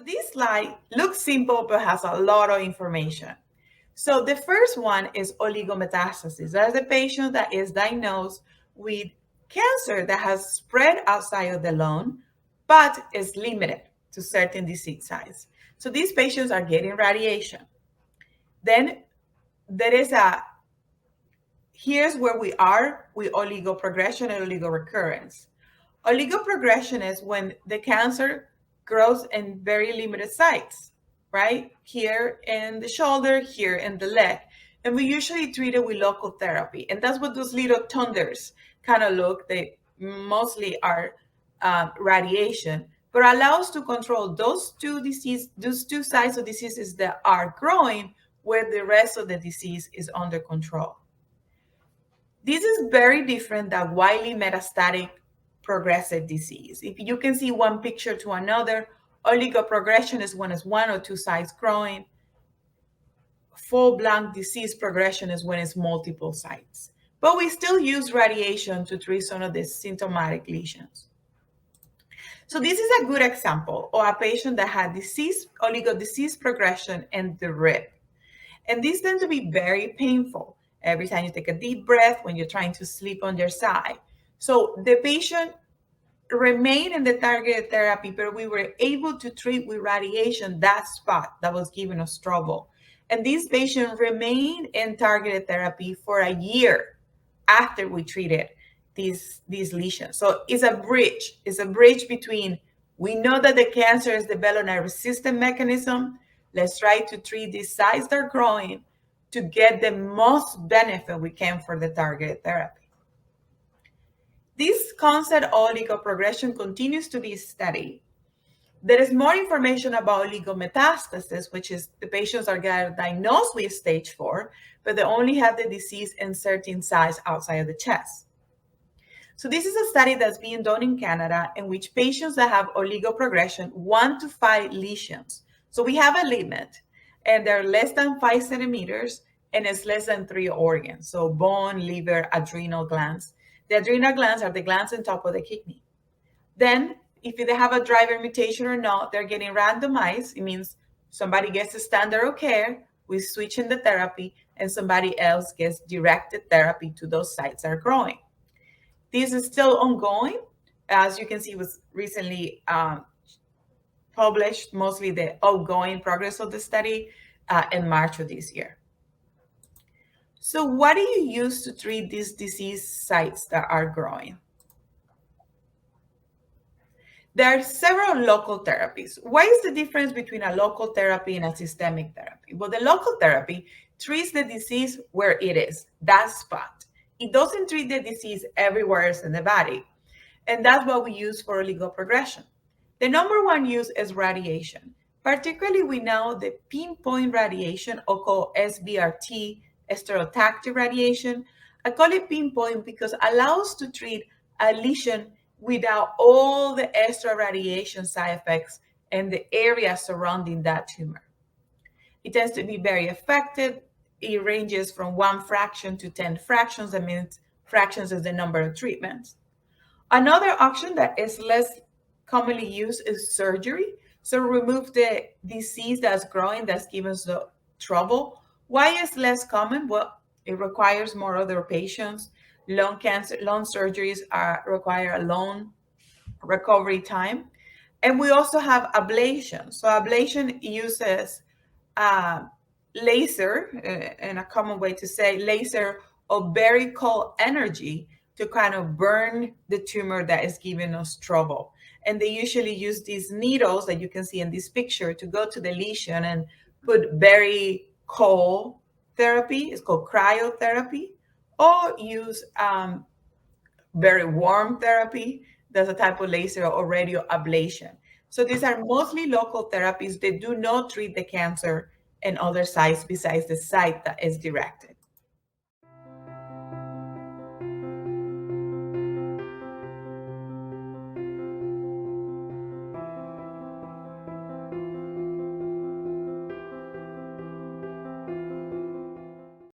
this slide looks simple, but has a lot of information. So the first one is oligometastasis. That's the patient that is diagnosed with cancer that has spread outside of the lung, but is limited to certain disease sites. So these patients are getting radiation. Then there is here's where we are with oligoprogression and oligorecurrence. Oligoprogression is when the cancer grows in very limited sites, right? Here in the shoulder, here in the leg. And we usually treat it with local therapy. And that's what those little thunders kind of look. They mostly are radiation, but allows to control those two sides of diseases that are growing where the rest of the disease is under control. This is very different than widely metastatic progressive disease. If you can see one picture to another, oligoprogression is when it's one or two sites growing. Full-blown disease progression is when it's multiple sites. But we still use radiation to treat some of the symptomatic lesions. So this is a good example of a patient that had oligodisease progression in the rib. And these tend to be very painful every time you take a deep breath, when you're trying to sleep on their side. So the patient remained in the targeted therapy, but we were able to treat with radiation that spot that was giving us trouble. And this patient remained in targeted therapy for a year after we treated these lesions. So it's a bridge. It's a bridge between, we know that the cancer is developing a resistant mechanism. Let's try to treat these sites that are growing to get the most benefit we can for the targeted therapy. This concept of oligoprogression continues to be studied. There is more information about oligometastasis, which is the patients are diagnosed with stage 4, but they only have the disease in certain sites outside of the chest. So this is a study that's being done in Canada in which patients that have oligoprogression, 1 to 5 lesions. So we have a limit, and they're less than 5 centimeters, and it's less than 3 organs. So bone, liver, adrenal glands. The adrenal glands are the glands on top of the kidney. Then, if they have a driver mutation or not, they're getting randomized. It means somebody gets a standard of care, we switch in the therapy, and somebody else gets directed therapy to those sites that are growing. This is still ongoing. As you can see, it was recently published, mostly the ongoing progress of the study in March of this year. So what do you use to treat these disease sites that are growing? There are several local therapies. What is the difference between a local therapy and a systemic therapy? Well, the local therapy treats the disease where it is, that spot. It doesn't treat the disease everywhere else in the body. And that's what we use for oligoprogression. The number one use is radiation. Particularly, we know the pinpoint radiation, or called SBRT, stereotactic radiation. I call it pinpoint because it allows to treat a lesion without all the extra radiation side effects and the area surrounding that tumor. It tends to be very effective. It ranges from 1 fraction to 10 fractions. That means fractions is the number of treatments. Another option that is less commonly used is surgery. So remove the disease that's growing, that's giving us the trouble. Why is less common? Well, it requires more other patients. Lung surgeries require a long recovery time. And we also have ablation. So ablation uses laser, and a common way to say laser, of very cold energy to kind of burn the tumor that is giving us trouble. And they usually use these needles that you can see in this picture to go to the lesion and put very cold therapy. It's called cryotherapy. Or use very warm therapy. That's a type of laser, or radio ablation. So these are mostly local therapies. They do not treat the cancer in other sites besides the site that is directed.